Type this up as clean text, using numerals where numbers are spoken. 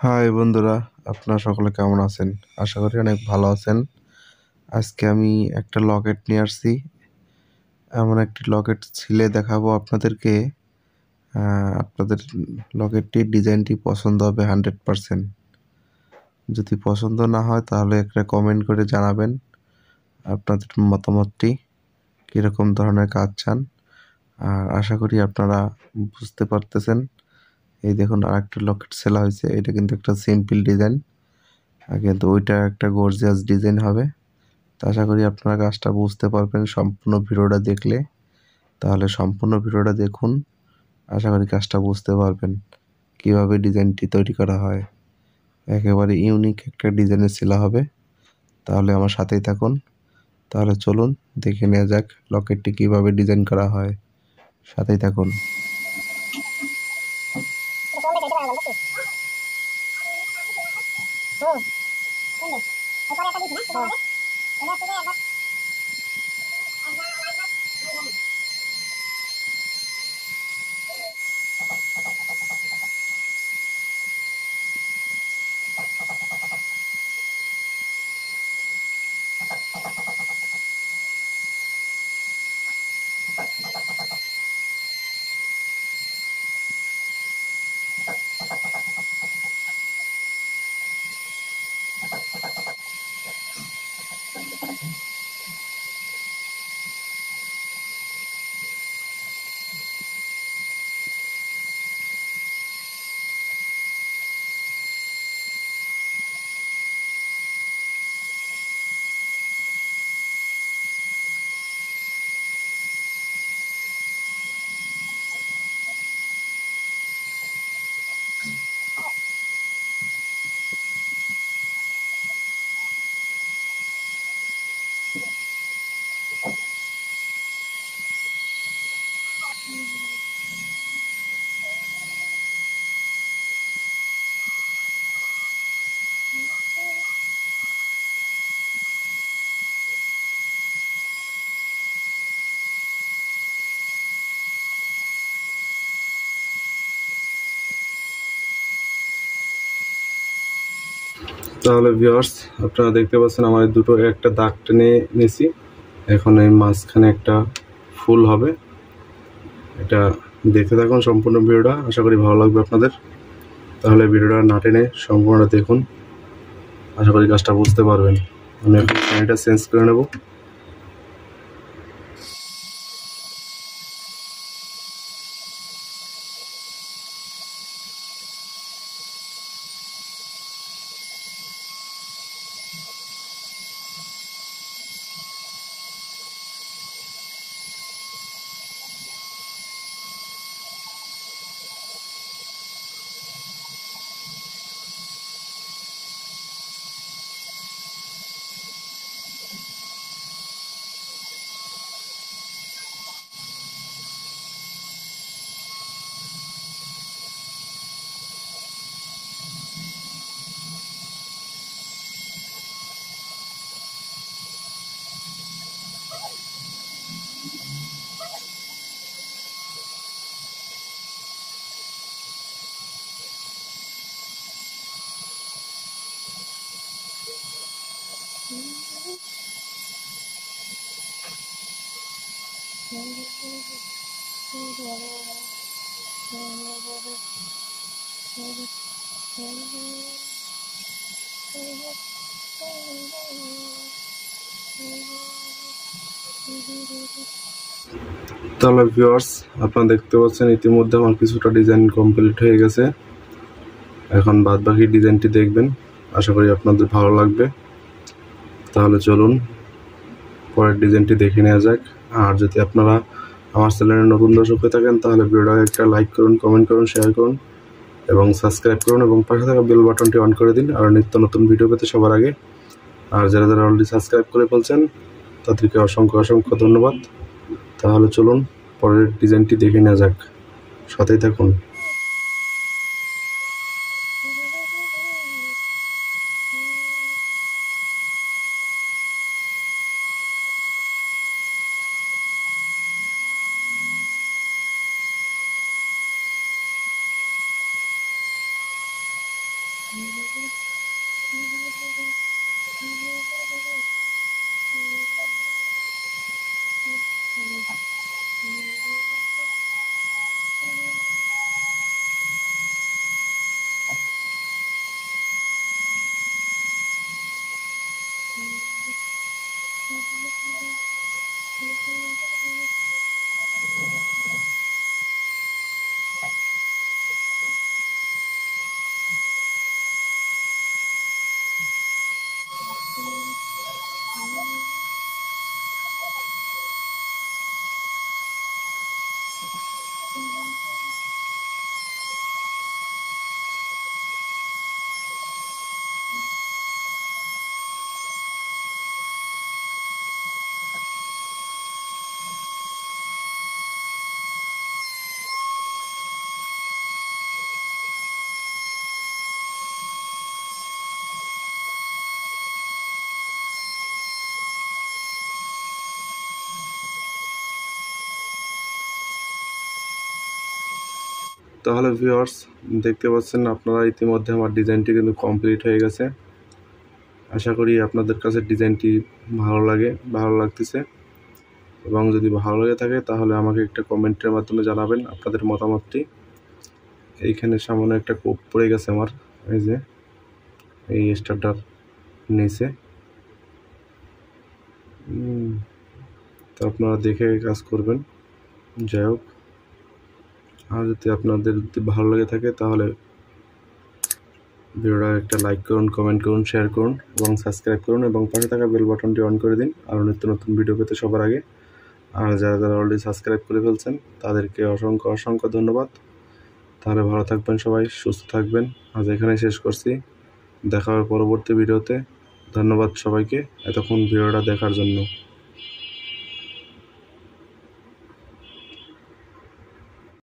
High বন্ধুরা, আপনারা সকলে কেমন আছেন? আশা করি অনেক ভালো আছেন। আজকে আমি একটা লকেট নিয়ে আসছি। এমন একটি লকেট ছিলে দেখাবো আপনাদেরকে। আপনাদের লকেটটির ডিজাইনটি পছন্দ হবে 100%। যদি পছন্দ না হয় তাহলে একটা কমেন্ট করে জানাবেন আপনাদের মতামতটি, কীরকম ধরনের কাজ চান। আর আশা করি আপনারা বুঝতে পারতেছেন। এই দেখুন, আরেকটা লকেট সেলা হয়েছে। এটা কিন্তু একটা সিম্পল ডিজাইন, কিন্তু ওইটা একটা গর্জিয়াস ডিজাইন হবে। তো আশা করি আপনারা কাজটা বুঝতে পারবেন সম্পূর্ণ ভিডিওটা দেখলে। তাহলে সম্পূর্ণ ভিডিওটা দেখুন, আশা করি কাজটা বুঝতে পারবেন কিভাবে ডিজাইনটি তৈরি করা হয়। একেবারে ইউনিক একটা ডিজাইনের সেলা হবে। তাহলে আমার সাথেই থাকুন। তাহলে চলুন দেখে নেওয়া যাক লকেটটি কিভাবে ডিজাইন করা হয়। সাথেই থাকুন। তাহলে ভিউয়ার্স, আপনারা দেখতে পাচ্ছেন আমার দুটো একটা দাগ টেনে নিয়েছি। এখন এই মাঝখানে একটা ফুল হবে। এটা দেখতে থাকুন সম্পূর্ণ ভিডিওটা, আশা করি ভালো লাগবে আপনাদের। তাহলে ভিডিওটা না টেনে সম্পূর্ণটা দেখুন, আশা করি কাজটা বুঝতে পারবেন। আমি এখন এটা চেঞ্জ করে নেব। তাহলে ভিউয়ার্স, আপনারা দেখতে পাচ্ছেন ইতিমধ্যে আমার কিছুটা ডিজাইন কমপ্লিট হয়ে গেছে। এখন বাদ বাকি ডিজাইনটি দেখবেন, আশা করি আপনাদের ভালো লাগবে। তাহলে চলুন পরের ডিজাইনটি দেখে নেওয়া যাক। আর যদি আপনারা আমার চ্যানেলে নতুন দর্শক হয়ে থাকেন তাহলে ভিডিওটাকে একটা লাইক করুন, কমেন্ট করুন, শেয়ার করুন এবং সাবস্ক্রাইব করুন এবং পাশে থাকা বেল বাটনটি অন করে দিন আর নিত্য নতুন ভিডিও পেতে সবার আগে। আর যারা যারা অলরেডি সাবস্ক্রাইব করে ফেলছেন তাদেরকে অসংখ্য অসংখ্য ধন্যবাদ। তাহলে চলুন পরের ডিজাইনটি দেখে নেওয়া যাক, সাথেই থাকুন। তাহলে ভিউয়ার্স দেখতে পাচ্ছেন আপনারা ইতিমধ্যে আমার ডিজাইনটি কিন্তু কমপ্লিট হয়ে গেছে। আশা করি আপনাদের কাছে ডিজাইনটি ভালো লাগতেছে, এবং যদি ভালো লেগে থাকে তাহলে আমাকে একটা কমেন্টের মাধ্যমে জানাবেন আপনাদের মতামতটি। এইখানে সামনে একটা কোপ পড়ে গেছে আমার, এই যে এই স্টারটার নিচে, তো আপনারা দেখে কাজ করবেন। যাই হোক, আর যদি আপনাদের ভালো লেগে থাকে তাহলে ভিডিওটা একটা লাইক করুন, কমেন্ট করুন, শেয়ার করুন এবং সাবস্ক্রাইব করুন, এবং পাশে থাকা বেল বাটনটি অন করে দিন আরও নিত্য নতুন ভিডিও পেতে সবার আগে। আর যারা অলরেডি সাবস্ক্রাইব করে ফেলছেন তাদেরকে অসংখ্য ধন্যবাদ। তাহলে ভালো থাকবেন সবাই, সুস্থ থাকবেন। আজ এখানে শেষ করছি, দেখা হবে পরবর্তী ভিডিওতে। ধন্যবাদ সবাইকে এতক্ষণ ভিডিওটা দেখার জন্য।